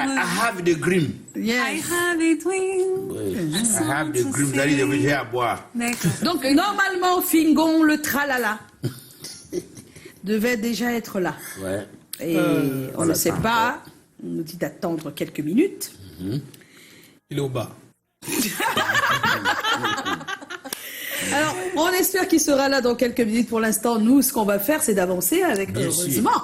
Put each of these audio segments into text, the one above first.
I have the dream. Yes. I have a dream. Oui. I have the dream, c'est-à-dire que j'ai à boire. D'accord. Donc, normalement, Fingon, le tralala, devait déjà être là. Ouais. Et on ne sait pas. On nous dit d'attendre quelques minutes. Il est au bas. Alors, on espère qu'il sera là dans quelques minutes. Pour l'instant, nous, ce qu'on va faire, c'est d'avancer avec, Bien sûr. heureusement,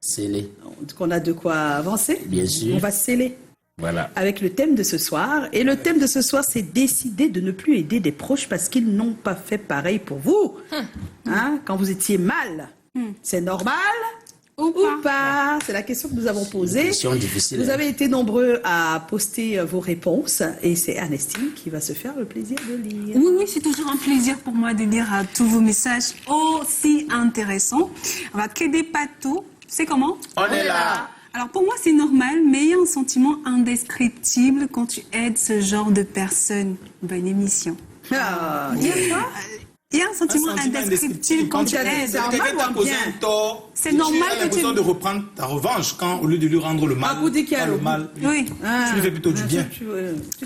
Scellé. qu'on a de quoi avancer. Bien sûr. On va sceller Voilà. avec le thème de ce soir. Et le thème de ce soir, c'est décider de ne plus aider des proches parce qu'ils n'ont pas fait pareil pour vous. Hein, quand vous étiez mal, c'est normal ou pas? C'est la question que nous avons posée. Question difficile. Vous avez été nombreux à poster vos réponses et c'est Ernestine qui va se faire le plaisir de lire. Oui, oui, c'est toujours un plaisir pour moi de lire tous vos messages aussi intéressants. Alors, qu'aider pas tout, c'est comment? On est là. Alors pour moi c'est normal, mais il y a un sentiment indescriptible quand tu aides ce genre de personnes. Bonne émission. Ah, Il y a un sentiment indescriptible quand tu aides. Quelqu'un t'a causé un tort. C'est normal tu as que l'impression tu... de reprendre ta revanche quand, au lieu de lui rendre le mal, Ah, vous dites qu'il y a le le mal, Oui. tu lui fais plutôt du bien.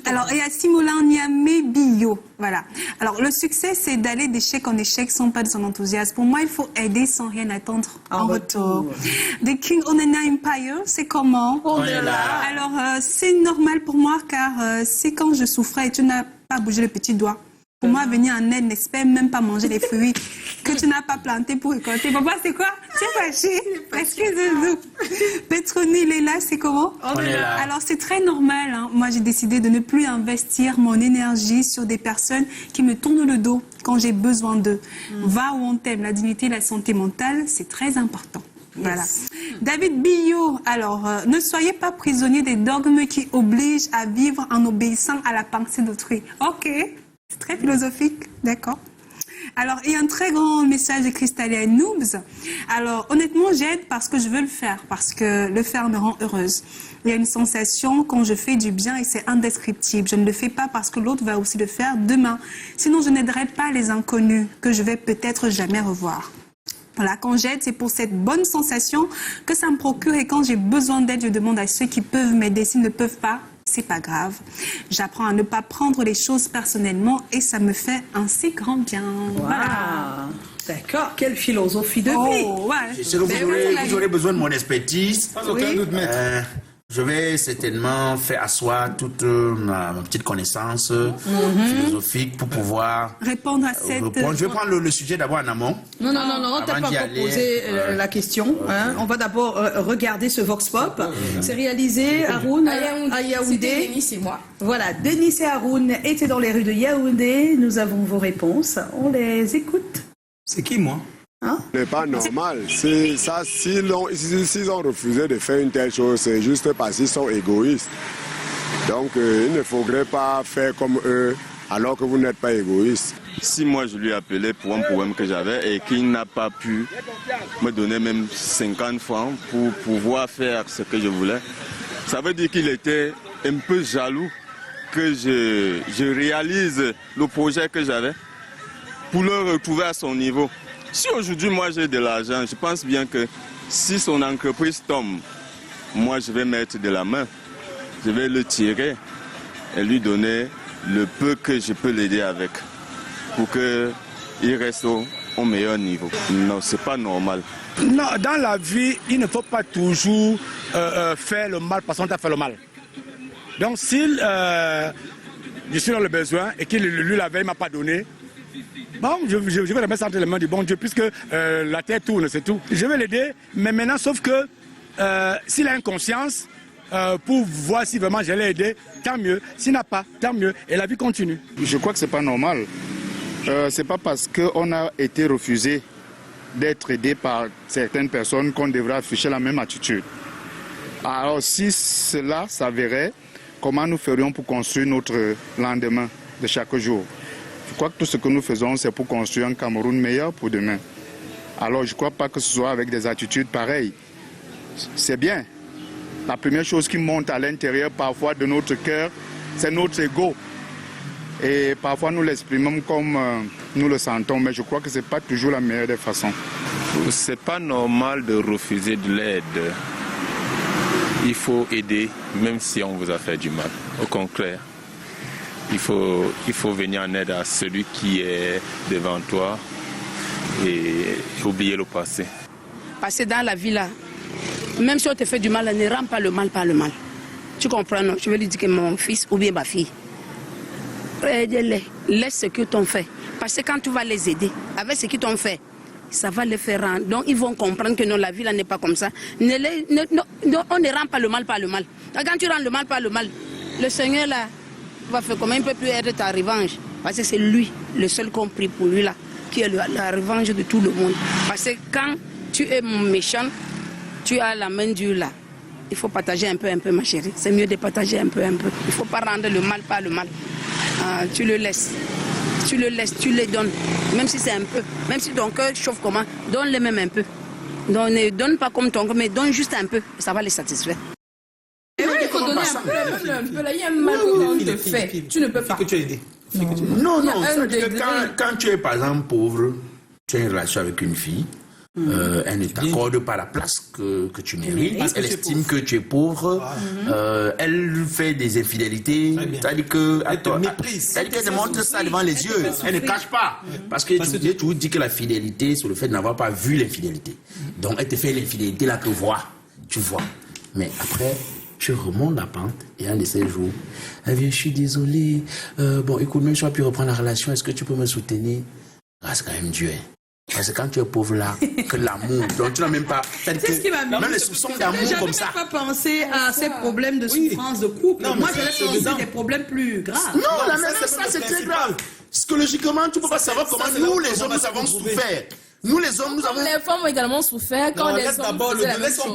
Alors, il y a Simola Niamé Bio. Voilà. Alors, le succès, c'est d'aller d'échec en échec sans pas de son enthousiasme. Pour moi, il faut aider sans rien attendre en retour. The King Onena Empire, c'est comment? On est là. Alors, c'est normal pour moi car c'est quand je souffrais et tu n'as pas bougé le petit doigt. Pour moi, venir en aide n'espère même pas manger les fruits que tu n'as pas plantés pour récolter. Papa, c'est quoi? C'est fâché. Excusez-nous. Petroni, il est là, c'est comment? On est là. Alors, c'est très normal. Hein. Moi, j'ai décidé de ne plus investir mon énergie sur des personnes qui me tournent le dos quand j'ai besoin d'eux. Va où on t'aime. La dignité et la santé mentale, c'est très important. Voilà. David Billot, alors, ne soyez pas prisonniers des dogmes qui obligent à vivre en obéissant à la pensée d'autrui. Ok. C'est très philosophique, d'accord. Alors, il y a un très grand message de Cristallia Noobs. Alors, honnêtement, j'aide parce que je veux le faire, parce que le faire me rend heureuse. Il y a une sensation quand je fais du bien et c'est indescriptible. Je ne le fais pas parce que l'autre va aussi le faire demain. Sinon, je n'aiderai pas les inconnus que je vais peut-être jamais revoir. Voilà, quand j'aide, c'est pour cette bonne sensation que ça me procure et quand j'ai besoin d'aide, je demande à ceux qui peuvent m'aider. S'ils ne peuvent pas, c'est pas grave. J'apprends à ne pas prendre les choses personnellement et ça me fait un si grand bien. Wow. Voilà. D'accord, quelle philosophie de vie. Oh, ouais. Je sais que vous aurez besoin de mon expertise. Pas aucun doute, maître. Je vais certainement faire asseoir toute ma petite connaissance philosophique pour pouvoir Répondre à cette... répondre. Je vais prendre le sujet d'abord en amont. Non, on t'a Avant pas d'y proposé aller, la question. Hein. On va d'abord regarder ce Vox Pop. C'est réalisé, Haroun, à Yaoundé. C'était Denis, c'est moi. Voilà, Denis et Haroun étaient dans les rues de Yaoundé. Nous avons vos réponses. On les écoute. C'est qui, moi? Ce n'est pas normal. C'est ça, s'ils ont refusé de faire une telle chose, c'est juste parce qu'ils sont égoïstes. Donc, il ne faudrait pas faire comme eux alors que vous n'êtes pas égoïste. Si moi je lui ai appelé pour un problème que j'avais et qu'il n'a pas pu me donner même 50 francs pour pouvoir faire ce que je voulais, ça veut dire qu'il était un peu jaloux que je réalise le projet que j'avais pour le retrouver à son niveau. Si aujourd'hui moi j'ai de l'argent, je pense bien que si son entreprise tombe, moi je vais mettre de la main, je vais le tirer et lui donner le peu que je peux l'aider avec pour qu'il reste au meilleur niveau. Non, c'est pas normal. Non, dans la vie, il ne faut pas toujours faire le mal parce qu'on t'a fait le mal. Donc si je suis dans le besoin et qu'il lui la veille ne m'a pas donné, bon, je vais le mettre entre les mains du bon Dieu puisque la terre tourne, c'est tout. Je vais l'aider, mais maintenant, sauf que s'il a une conscience pour voir si vraiment je l'ai aidé, tant mieux. S'il n'a pas, tant mieux. Et la vie continue. Je crois que ce n'est pas normal. Ce n'est pas parce qu'on a été refusé d'être aidé par certaines personnes qu'on devrait afficher la même attitude. Alors si cela s'avérait, comment nous ferions pour construire notre lendemain de chaque jour? Je crois que tout ce que nous faisons, c'est pour construire un Cameroun meilleur pour demain. Alors je ne crois pas que ce soit avec des attitudes pareilles. C'est bien. La première chose qui monte à l'intérieur parfois de notre cœur, c'est notre ego. Et parfois nous l'exprimons comme nous le sentons, mais je crois que ce n'est pas toujours la meilleure des façons. C'est pas normal de refuser de l'aide. il faut aider, même si on vous a fait du mal. Au contraire, il faut venir en aide à celui qui est devant toi et oublier le passé. Parce que dans la vie là, même si on te fait du mal, ne rends pas le mal par le mal. Tu comprends, non? Je veux lui dire que mon fils ou bien ma fille, aide-les, laisse ce qu'ils t'ont fait. Parce que quand tu vas les aider, avec ce qu'ils t'ont fait, ça va les faire rendre. Donc ils vont comprendre que non, la vie là n'est pas comme ça. On ne rend pas le mal par le mal. Quand tu rends le mal par le mal, le Seigneur là va faire comment il ne peut plus être ta revanche. Parce que c'est lui, le seul compris pour lui là, qui est la revanche de tout le monde. Parce que quand tu es méchant, tu as la main dure là. Il faut partager un peu, ma chérie. C'est mieux de partager un peu. Il ne faut pas rendre le mal par le mal. Tu le laisses. Tu le donnes. Même si c'est un peu. Même si ton cœur chauffe comment, donne-le même un peu. Donc, ne donne pas comme ton cœur, mais donne juste un peu. Ça va les satisfaire. Et oui, il faut donner un peu. Là, il y a un mal qu'on te fait. Tu ne peux pas. Que tu as aidé. Non, quand tu es par exemple pauvre, tu as une relation avec une fille, elle ne t'accorde pas la place que tu mérites, elle estime que tu es pauvre, elle fait des infidélités, c'est-à-dire qu'elle te méprise, elle te montre ça devant les yeux, elle ne cache pas, parce que tu vous dis que la fidélité, c'est le fait de n'avoir pas vu l'infidélité. Donc elle te fait l'infidélité là que tu vois, mais après tu remontes la pente et un de ces jours, elle vient, je suis désolé, bon écoute, même si tu as pu reprendre la relation, est-ce que tu peux me soutenir? C'est quand même Dieu. Parce que quand tu es pauvre là, que l'amour, donc tu n'as même pas. C'est ce qui m'a mis. Même les soupçons d'amour comme ça. Je n'avais pas pensé à ces problèmes de souffrance de couple. Non, moi, j'avais pensé à des problèmes plus graves. Non, mais ça, c'est très grave. Psychologiquement, tu ne peux pas savoir comment nous, les hommes, nous avons souffert. Nous, les hommes, nous avons... Les femmes ont également souffert quand les hommes faisaient la même chose.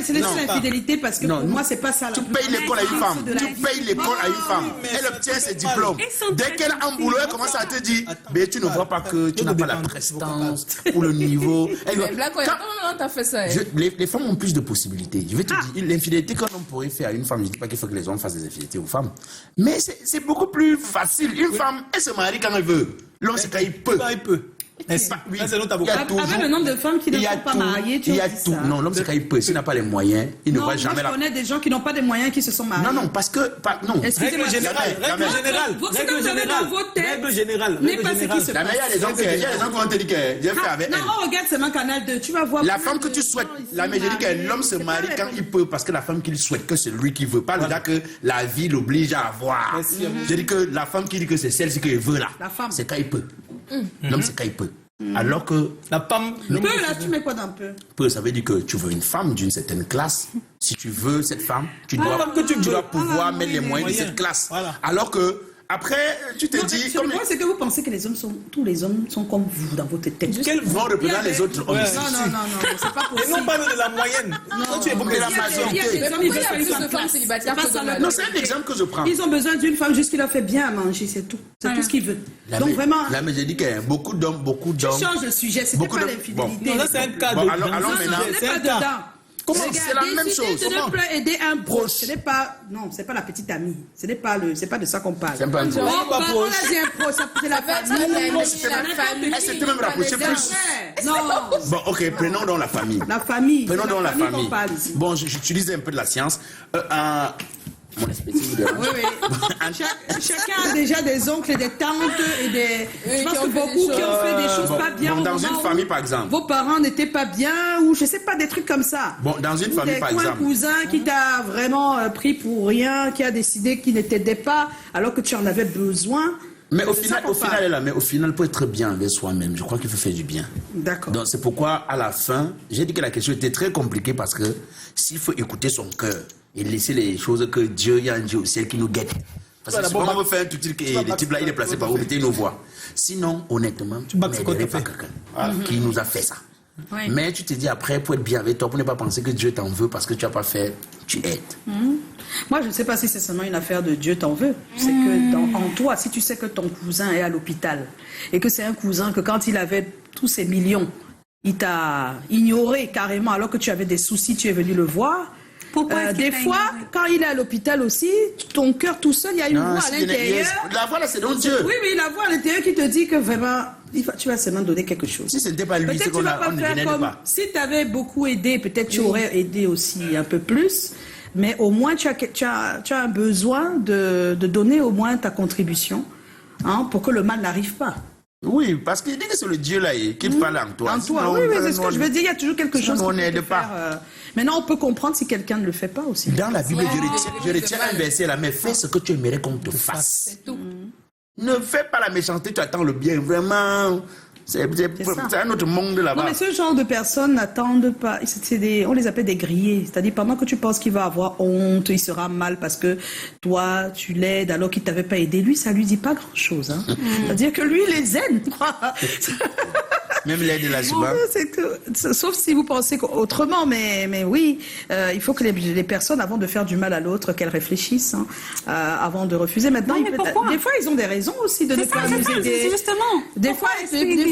C'est l'infidélité parce que pour moi, c'est pas ça. Tu payes l'école à une femme. Tu payes l'école à une femme. Elle obtient ses diplômes. Dès qu'elle a un boulot, elle commence à te dire, mais tu ne vois pas que tu n'as pas la prestance pour le niveau. Les femmes ont plus de possibilités. Je vais te dire, l'infidélité qu'un homme pourrait faire à une femme, je ne dis pas qu'il faut que les hommes fassent des infidélités aux femmes, mais c'est beaucoup plus facile. Une femme, elle se marie quand elle veut. L'homme, c'est quand il peut. Avec le nombre de femmes qui ne sont pas mariées, tu vois ça. Non, l'homme, c'est quand il peut. S'il n'a pas les moyens, il ne va jamais la... Je connais des gens qui n'ont pas de moyens qui se sont mariés. Non, parce que... Non. Excusez-moi. Règle générale. N'est pas ce qui se passe. Il y a des gens qui vont te dire que j'ai fait avec elle. Non, regarde seulement Canal 2, tu vas voir... La femme que tu souhaites, la mais je dis que l'homme se marie quand il peut, parce que la femme qu'il souhaite, que c'est lui qui veut. Pas le gars que la vie l'oblige à avoir. Je dis que la femme qui dit que c'est celle-ci qu'il veut là, c'est quand il peut. L'homme, c'est quand il peut. Alors que la femme... Peu, là, tu mets quoi dans peu? Peu, ça veut dire que tu veux une femme d'une certaine classe. Si tu veux cette femme, tu dois pouvoir mettre les moyens de cette classe. Alors que après, tu te dis... Comme c'est que vous pensez que tous les hommes sont comme vous dans votre tête. Quels vont représenter les autres hommes? Non, c'est pas possible. Et non pas de la moyenne. Non, tu es beaucoup de la majorité. Non, c'est un exemple que je prends. Ils ont besoin d'une femme juste qui leur fait bien à manger, c'est tout. C'est tout ce qu'ils veulent. Donc vraiment... Là, mais j'ai dit que beaucoup d'hommes... Tu changes de sujet, c'était pas l'infidélité. Non, là, c'est un cas de... Alors maintenant... C'est pas dedans. C'est la même chose. De ne plus aider un proche. Ce n'est pas, non, c'est pas la petite amie. Ce n'est pas c'est pas de ça qu'on parle. C'est pas un proche. On a dit un proche, c'est la famille. Elle s'était même rapprochée plus. Non. Bon, ok, prenons donc la famille. La famille. Prenons donc la famille. Bon, j'utilise un peu de la science. Mon expertise. Chacun a déjà des oncles et des tantes et des... Je pense que beaucoup qui ont fait des choses pas bien. Bon, dans une famille, par exemple. Vos parents n'étaient pas bien ou je sais pas, des trucs comme ça. Bon, dans une famille, par exemple. Un cousin qui t'a vraiment pris pour rien, qui a décidé qu'il ne t'aidait pas alors que tu en avais besoin. Mais au final, pour être bien avec soi-même, je crois qu'il faut faire du bien. D'accord. Donc c'est pourquoi, à la fin, j'ai dit que la question était très compliquée parce que s'il faut écouter son cœur et laisser les choses que Dieu, il y a un Dieu au ciel qui nous guette. Parce que souvent, on veut faire un tout truc et le type là, il est placé par où mettez nos voix. Sinon, honnêtement, tu n'aiderais pas quelqu'un qui nous a fait ça. Oui. Mais tu te dis après, pour être bien avec toi, pour ne pas penser que Dieu t'en veut parce que tu n'as pas fait, tu aides. Moi, je ne sais pas si c'est seulement une affaire de Dieu t'en veut. C'est que en toi, si tu sais que ton cousin est à l'hôpital et que c'est un cousin que quand il avait tous ses millions, il t'a ignoré carrément alors que tu avais des soucis, tu es venu le voir. Des fois, quand il est à l'hôpital aussi, ton cœur tout seul, il y a une voix à l'intérieur. La voix là, c'est donc Dieu. Oui, la voix à l'intérieur qui te dit que vraiment, Tu vas seulement donner quelque chose. Si ce n'était pas lui, c'est qu'on ne venait pas. Si tu avais beaucoup aidé, peut-être tu aurais aidé aussi un peu plus. Mais au moins, tu as un besoin de donner au moins ta contribution pour que le mal n'arrive pas. Oui, parce qu'il dit que c'est le Dieu là qui parle en toi. En toi, oui, c'est ce que je veux dire. Il y a toujours quelque chose on qui n'aide peut pas. Faire. Maintenant, on peut comprendre si quelqu'un ne le fait pas aussi. Dans la Bible, je retiens un verset là, mais fais ce que tu aimerais qu'on te fasse. C'est tout. Ne fais pas la méchanceté, tu attends le bien. Vraiment, c'est un autre monde là-bas. Non, mais ce genre de personnes n'attendent pas. On les appelle des grillés. C'est-à-dire, pendant que tu penses qu'il va avoir honte, il sera mal parce que toi, tu l'aides alors qu'il ne t'avait pas aidé. Lui, ça ne lui dit pas grand-chose. Hein. C'est-à-dire que lui, il les aide. Même l'aide de la souvent. Sauf si vous pensez autrement, mais oui, il faut que les personnes, avant de faire du mal à l'autre, qu'elles réfléchissent avant de refuser. Maintenant, des fois, ils ont des raisons aussi de ne pas nous aider. Justement. Des fois,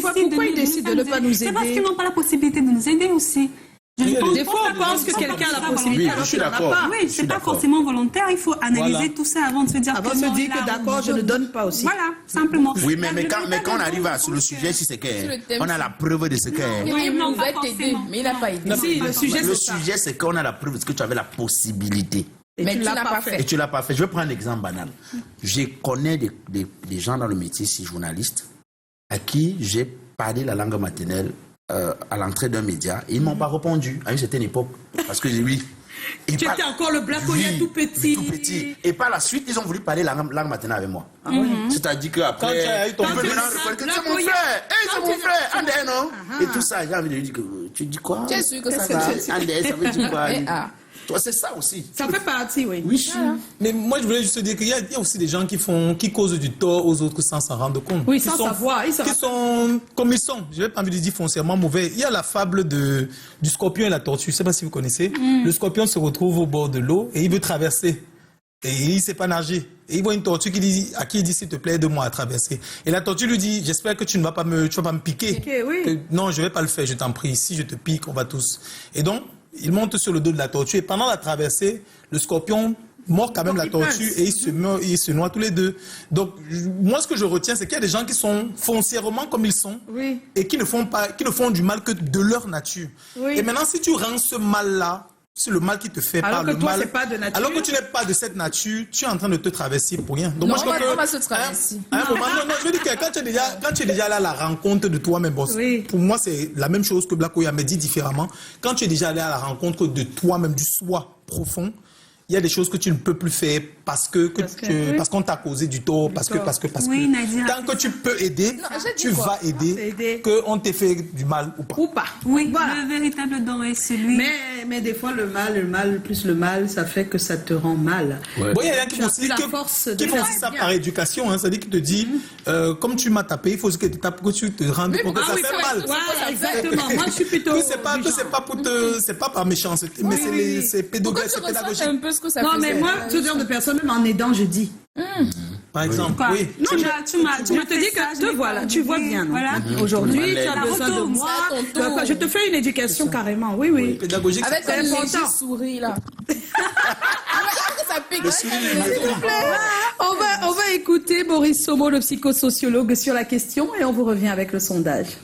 pourquoi ils décident de ne pas nous aider? C'est parce qu'ils n'ont pas la possibilité de nous aider aussi. Des fois, on pense que quelqu'un a la possibilité. Oui, je suis d'accord. Oui, c'est pas forcément volontaire. Il faut analyser tout ça avant de se dire que d'accord, je ne donne pas aussi. Voilà, simplement. Oui, mais quand on arrive sur le sujet, si c'est qu'on a la preuve de ce qu'est. Oui, non, va t'aider, mais il n'a pas aidé. Si, le sujet, c'est qu'on a la preuve de ce que tu avais la possibilité. Mais tu l'as pas fait. Et tu l'as pas fait. Je vais prendre un exemple banal. Je connais des gens dans le métier, si journaliste, à qui j'ai parlé la langue maternelle à l'entrée d'un média, et ils ne m'ont pas répondu à une certaine époque. Parce que oui. Tu étais encore le Black-Oya tout petit. Et par la suite, ils ont voulu parler la langue maternelle avec moi. C'est-à-dire qu'après, quand tu as eu c'est mon frère, c'est mon frère, André, non? Et tout ça, j'ai envie de lui dire que tu dis quoi? Tu es sûr que ça va? André, ça veut dire quoi? Toi, c'est ça aussi. Ça fait partie, oui. Oui. Mais moi, je voulais juste dire qu'il y a aussi des gens qui causent du tort aux autres sans s'en rendre compte. Oui, sans savoir. Qui sont comme ils sont. Je n'ai pas envie de dire foncièrement mauvais. Il y a la fable du scorpion et la tortue. Je ne sais pas si vous connaissez. Le scorpion se retrouve au bord de l'eau et il veut traverser. Et il ne sait pas nager. Et il voit une tortue à qui il dit, s'il te plaît, aide-moi à traverser. Et la tortue lui dit, j'espère que tu ne vas pas me piquer. Oui. Non, je ne vais pas le faire, je t'en prie. Si je te pique, on va tous. Et donc, il monte sur le dos de la tortue et pendant la traversée, le scorpion mord quand même la tortue et ils se noient tous les deux. Donc, moi, ce que je retiens, c'est qu'il y a des gens qui sont foncièrement comme ils sont et qui ne font du mal que de leur nature. Et maintenant, si tu rends ce mal-là, c'est le mal qui te fait par le mal. Alors que tu n'es pas de cette nature, tu es en train de te traverser pour rien. Donc, non, on va se traverser. À un moment, non, je veux dire que quand tu es déjà là à la rencontre de toi-même, pour moi, c'est la même chose que Black-Oya, mais dit différemment. Quand tu es déjà allé à la rencontre de toi-même, du soi profond, il y a des choses que tu ne peux plus faire parce qu'on t'a causé du tort, parce que. Oui, Nadia. Tant que tu peux aider, tu vas aider, qu'on t'ait fait du mal ou pas. Oui, voilà. Le véritable don est celui. Mais des fois, le mal, plus le mal, ça fait que ça te rend mal. Ouais. Bon, il y a qui font aussi ça par éducation, hein, c'est-à-dire qu'il te dit, comme tu m'as tapé, il faut que tu te rendes compte que ça fait mal. Voilà, exactement. Moi, je suis plutôt. C'est pas par méchanceté, mais c'est pédagogique. Non, mais moi, ce genre de personne, même en aidant, je dis. Par exemple, oui. Non, tu m'as dit que tu vois bien. Voilà. Aujourd'hui, tu as besoin de moi. Je te fais une éducation carrément. Oui. Pédagogique. Avec un léger sourire là. Ça pique. S'il vous plaît. On va écouter Boris Somo, le psychosociologue, sur la question et on vous revient avec le sondage.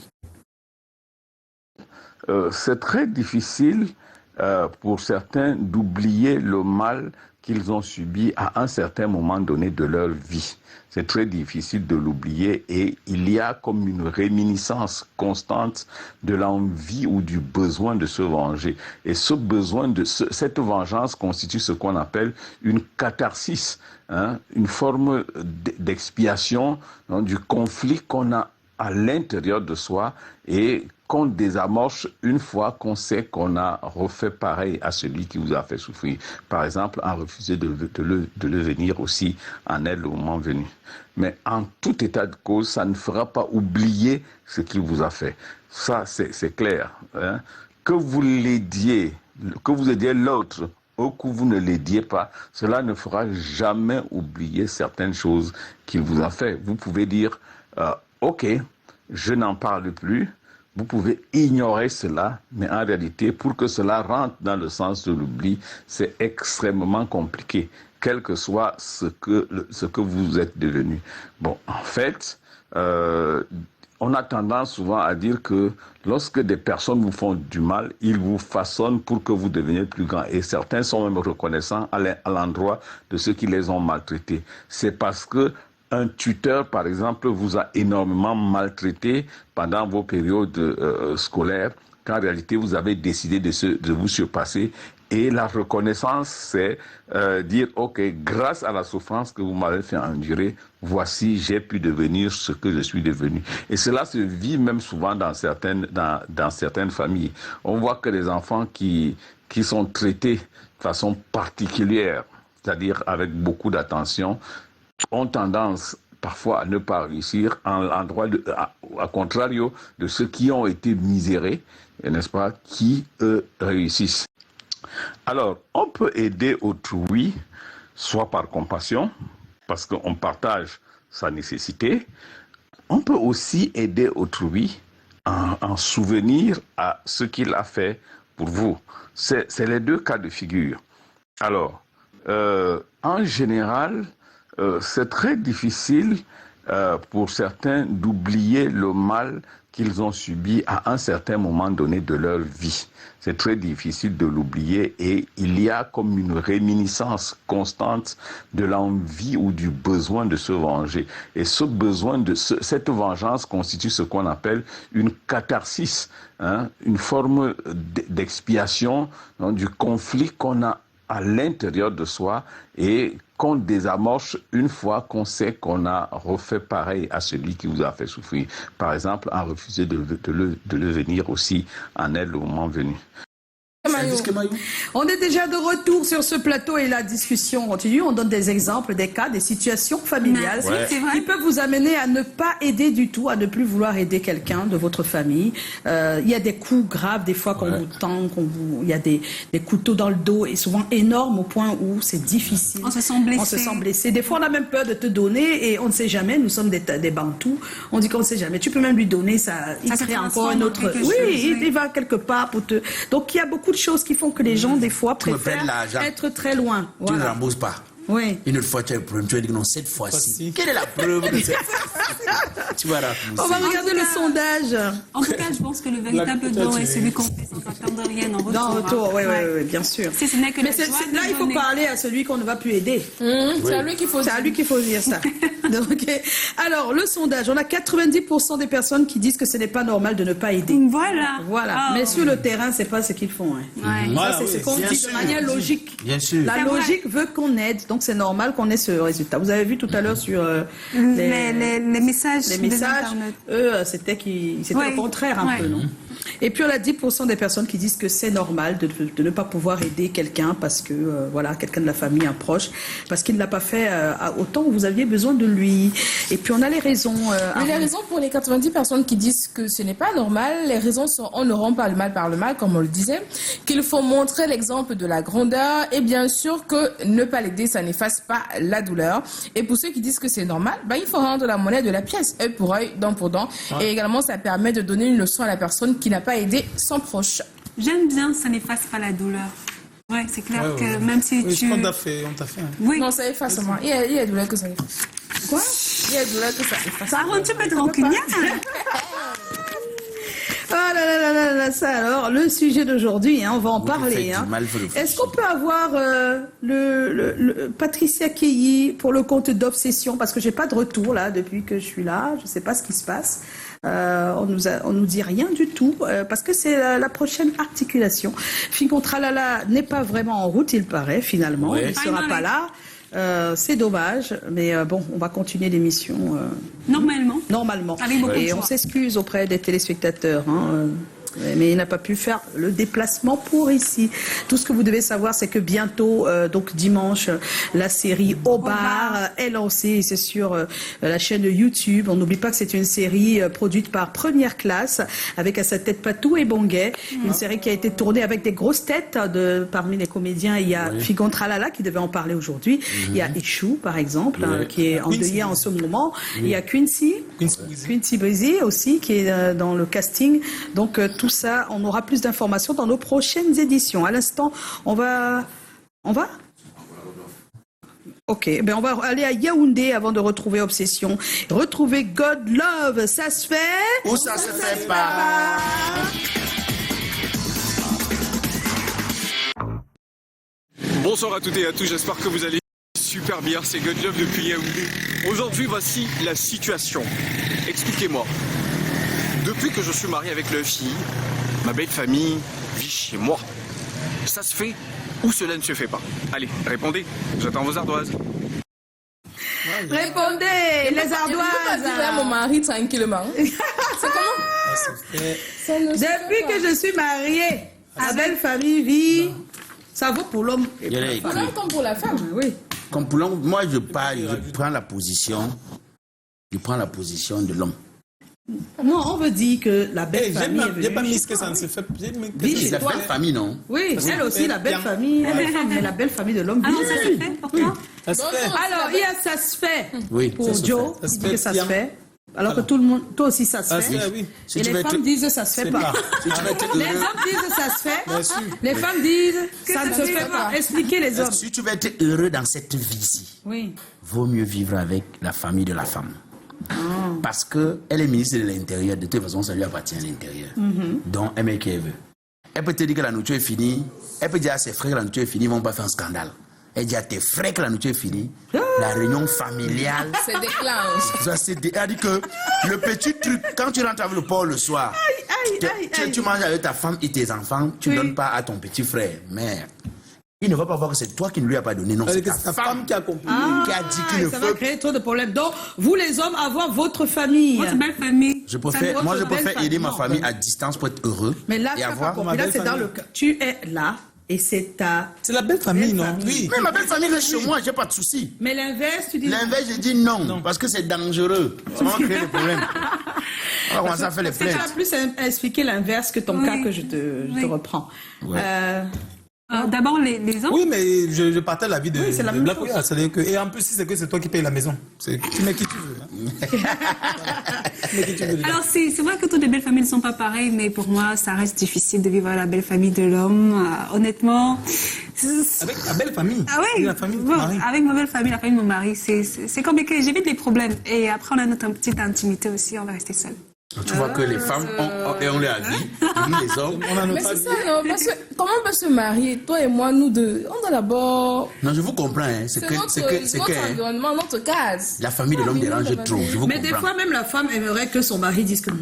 C'est très difficile pour certains d'oublier le mal qu'ils ont subi à un certain moment donné de leur vie. C'est très difficile de l'oublier et il y a comme une réminiscence constante de l'envie ou du besoin de se venger. Et ce besoin cette vengeance constitue ce qu'on appelle une catharsis, une forme d'expiation du conflit qu'on a à l'intérieur de soi et qu'on désamorce une fois qu'on sait qu'on a refait pareil à celui qui vous a fait souffrir. Par exemple, en refusant de le venir aussi en aide au moment venu. Mais en tout état de cause, ça ne fera pas oublier ce qu'il vous a fait. Ça, c'est clair. Hein? Que vous l'aidiez, que vous aidiez l'autre, ou que vous ne l'aidiez pas, cela ne fera jamais oublier certaines choses qu'il vous a fait. Vous pouvez dire, ok, je n'en parle plus. Vous pouvez ignorer cela, mais en réalité, pour que cela rentre dans le sens de l'oubli, c'est extrêmement compliqué, quel que soit ce que vous êtes devenu. Bon, en fait, on on a tendance souvent à dire que lorsque des personnes vous font du mal, ils vous façonnent pour que vous deveniez plus grand. Et certains sont même reconnaissants à l'endroit de ceux qui les ont maltraités. C'est parce que un tuteur, par exemple, vous a énormément maltraité pendant vos périodes scolaires, qu'en réalité, vous avez décidé de vous surpasser. Et la reconnaissance, c'est dire, OK, grâce à la souffrance que vous m'avez fait endurer, voici, j'ai pu devenir ce que je suis devenu. Et cela se vit même souvent dans certaines familles. On voit que les enfants qui sont traités de façon particulière, c'est-à-dire avec beaucoup d'attention, ont tendance parfois à ne pas réussir, à contrario de ceux qui ont été misérés, n'est-ce pas, qui, eux, réussissent. Alors, on peut aider autrui, soit par compassion, parce qu'on partage sa nécessité. On peut aussi aider autrui en souvenir à ce qu'il a fait pour vous. C'est les deux cas de figure. Alors, en général, c'est très difficile pour certains d'oublier le mal qu'ils ont subi à un certain moment donné de leur vie. C'est très difficile de l'oublier et il y a comme une réminiscence constante de l'envie ou du besoin de se venger. Et ce besoin cette vengeance constitue ce qu'on appelle une catharsis, une forme d'expiation du conflit qu'on a à l'intérieur de soi et qu'on désamorce une fois qu'on sait qu'on a refait pareil à celui qui vous a fait souffrir. Par exemple, en refusant de le venir aussi en aide le moment venu. On est déjà de retour sur ce plateau et la discussion continue. On donne des exemples, des cas, des situations familiales qui peuvent vous amener à ne pas aider du tout, à ne plus vouloir aider quelqu'un de votre famille. Il y a des coups graves, des fois, qu'on vous tend, il y a des couteaux dans le dos et souvent énormes au point où c'est difficile. On se sent blessé. On se sent blessé. Des fois, on a même peur de te donner et on ne sait jamais. Nous sommes des Bantous. On dit qu'on ne sait jamais. Tu peux même lui donner ça. Il crée encore un autre. Il va quelque part pour te. Donc, il y a beaucoup de choses qui font que les gens, des fois, préfèrent être très loin. Tu ne rembourses pas. Oui. Une fois, tu as le problème, tu vas dire non, cette fois-ci. Quelle est la preuve de cette fois-ci? Tu vas rembourser. On va regarder le sondage. En tout cas, je pense que le véritable don est celui qu'on fait sans attendre rien en retour. Dans retour, oui, bien sûr. Si ce n'est que mais là, il faut parler à celui qu'on ne va plus aider. C'est à lui qu'il faut dire. C'est à lui qu'il faut dire ça. Donc, alors, le sondage, on a 90% des personnes qui disent que ce n'est pas normal de ne pas aider. Voilà. Oh. Mais sur le terrain, c'est pas ce qu'ils font. Ça, c'est ce qu'on dit de manière logique. Bien sûr. La logique veut qu'on aide. Donc, c'est normal qu'on ait ce résultat. Vous avez vu tout à l'heure sur les messages. Les messages, eux, c'était le contraire un peu, non? Et puis, on a 10% des personnes qui disent que c'est normal de ne pas pouvoir aider quelqu'un parce que, quelqu'un de la famille, un proche, parce qu'il ne l'a pas fait autant où vous aviez besoin de lui. Et puis, on a les raisons. Mais les raisons pour les 90 personnes qui disent que ce n'est pas normal, les raisons sont on ne rend pas le mal par le mal, comme on le disait, qu'il faut montrer l'exemple de la grandeur et bien sûr que ne pas l'aider, ça n'efface pas la douleur. Et pour ceux qui disent que c'est normal, il faut rendre la monnaie de la pièce, œil pour œil, dent pour dent. Et également, ça permet de donner une leçon à la personne qui n'a pas aidé son proche. J'aime bien, ça n'efface pas la douleur. Ouais, c'est clair que même si tu... On t'a fait. Oui. Non, ça efface moins. Il y a des douleurs que ça efface. Quoi? Il y a des douleurs que ça efface. Ça rend tu peux être rancunière. Ah là, ça alors, le sujet d'aujourd'hui, on va en parler. Est-ce qu'on peut avoir le Patricia Keyi pour le compte d'Obsession? Parce que j'ai pas de retour là depuis que je suis là, je sais pas ce qui se passe. On nous dit rien du tout parce que c'est la prochaine articulation. Fingon Tralala n'est pas vraiment en route, il paraît finalement. Il sera pas là. C'est dommage, mais on va continuer l'émission. Normalement. Et on s'excuse auprès des téléspectateurs. Mais il n'a pas pu faire le déplacement pour ici. Tout ce que vous devez savoir, c'est que bientôt, donc dimanche, la série Au bar est lancée. C'est sur la chaîne YouTube. On n'oublie pas que c'est une série produite par Première Classe, avec à sa tête Patou et Bonguet. Une série qui a été tournée avec des grosses têtes. Parmi les comédiens, il y a Fingon Tralala qui devait en parler aujourd'hui. Il y a Ichou, par exemple, qui est endeuillé en ce moment. Il y a Quincy Brizzy aussi, qui est dans le casting. Donc, tout ça, on aura plus d'informations dans nos prochaines éditions. À l'instant, on va Ok, ben on va aller à Yaoundé avant de retrouver Obsession. Retrouver God Love, ça se fait ou ça se fait pas? Bonsoir à toutes et à tous, j'espère que vous allez super bien, c'est God Love depuis Yaoundé. Aujourd'hui, voici la situation. Expliquez-moi. Depuis que je suis marié avec leur fille, ma belle famille vit chez moi. Ça se fait ou cela ne se fait pas? Allez, répondez, j'attends vos ardoises. Répondez, les ardoises. Je peux pas dire à mon mari tranquillement. C'est comment? Depuis que je suis mariée, ma belle famille vit... Ça vaut pour l'homme et pour la femme. Comme pour la femme. Oui. Comme pour l'homme, moi je prends la position de l'homme. Non, on veut dire que la belle famille est venue. J'ai pas mis ce que ça ne se fait. C'est la belle famille, non? Oui, elle aussi, la belle famille. Mais la belle famille de l'homme. Ah non, ça se fait, pourquoi? Ça se fait. Alors, il y a ça se fait pour ça Joe, il dit que ça se fait. Alors que tout le monde, toi aussi, ça se fait. Oui. Et les femmes disent ça se fait pas. Les hommes disent ça se fait. Les femmes disent ça ne se fait pas. Expliquez les hommes. Si tu veux être heureux dans cette vie-ci, vaut mieux vivre avec la famille de la femme. Parce qu'elle est ministre de l'Intérieur, de toute façon, ça lui appartient à l'intérieur. Donc, elle met qui elle veut. Elle peut te dire que la nourriture est finie. Elle peut dire à ses frères que la nourriture est finie, ils ne vont pas faire un scandale. Elle dit à tes frères que la nourriture est finie. La réunion familiale. C'est déclenche. C'est-à-dire que le petit truc, quand tu rentres avec le porc le soir, tu manges avec ta femme et tes enfants, tu ne donnes pas à ton petit frère, mère. Il ne va pas voir que c'est toi qui ne lui as pas donné, non, c'est ta femme qui a compris, qui a dit qu'il ne ça faut... va créer trop de problèmes. Donc, vous les hommes, avoir votre famille. Votre belle famille. Je préfère aider ma famille à distance pour être heureux. Mais là, et avoir là c'est dans le cas. Tu es là. Et c'est la belle famille, non? Oui. Mais ma belle famille reste chez moi, j'ai pas de souci. Mais l'inverse, tu dis... L'inverse, je dis non, parce que c'est dangereux. Ça va créer des problèmes. On va commencer à faire les plaintes. Tu vas plus expliquer l'inverse que ton cas que je te reprends. Ouais. D'abord, les hommes. Oui, mais je partage l'avis de c'est la même chose. C'est-à-dire que, et en plus, si c'est que c'est toi qui payes la maison, tu mets qui tu veux. Alors, c'est vrai que toutes les belles familles ne sont pas pareilles, mais pour moi, ça reste difficile de vivre la belle famille de l'homme. Honnêtement. Avec la belle famille? Ah oui, la famille de ton mari. Avec ma belle famille, la famille de mon mari, c'est compliqué. J'évite les problèmes. Et après, on a notre petite intimité aussi, on va rester seul. Tu vois que les femmes ont leur vie, nous les hommes, on a nos Mais c'est ça, non? Parce que comment on peut se marier, toi et moi, nous deux? On doit d'abord... Non, je vous comprends, hein. C'est notre environnement, notre case. La famille de l'homme dérange trop, je vous comprends. Mais des fois, même la femme aimerait que son mari dise que non.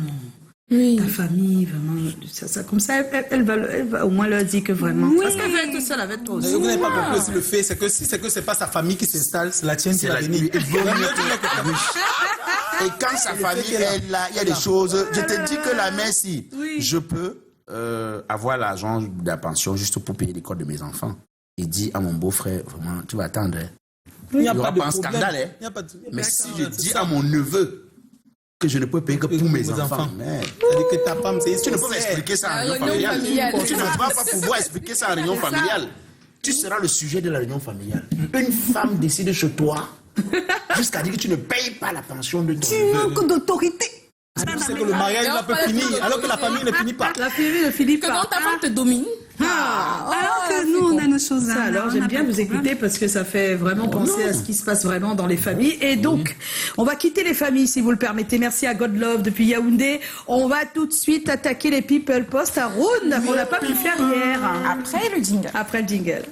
Oui. Ta famille, vraiment, ça, comme ça, elle va au moins leur dire que vraiment. Oui. Parce qu'elle veut être seule avec toi aussi. Vous n'avez pas compris aussi le fait, c'est que si c'est pas sa famille qui s'installe, c'est la tienne qui va venir. Et quand sa famille est là, il y a des choses. Je te dis que la mère, si je peux avoir l'argent de la pension juste pour payer l'école de mes enfants, et dis à mon beau-frère, vraiment, tu vas attendre. Il n'y aura pas un scandale. Mais si je dis à mon neveu que je ne peux payer que pour mes enfants, c'est-à-dire que ta femme, tu ne peux pas expliquer ça en réunion familiale. Tu ne vas pas pouvoir expliquer ça en réunion familiale. Tu seras le sujet de la réunion familiale. Une femme décide chez toi jusqu'à dire que tu ne payes pas la pension de ton neveu. Tu manques d'autorité. C'est que le mariage va peut finir, alors que la famille ne finit pas. La famille ne finit pas. Que donc ta femme te domine. Alors que nous, on a nos choses à... Alors, j'aime bien vous écouter parce que ça fait vraiment penser à ce qui se passe vraiment dans les familles. Et donc, on va quitter les familles, si vous le permettez. Merci à God Love depuis Yaoundé. On va tout de suite attaquer les People Post à Rouen. On l'a pas pu faire hier. Après le jingle. Après le jingle.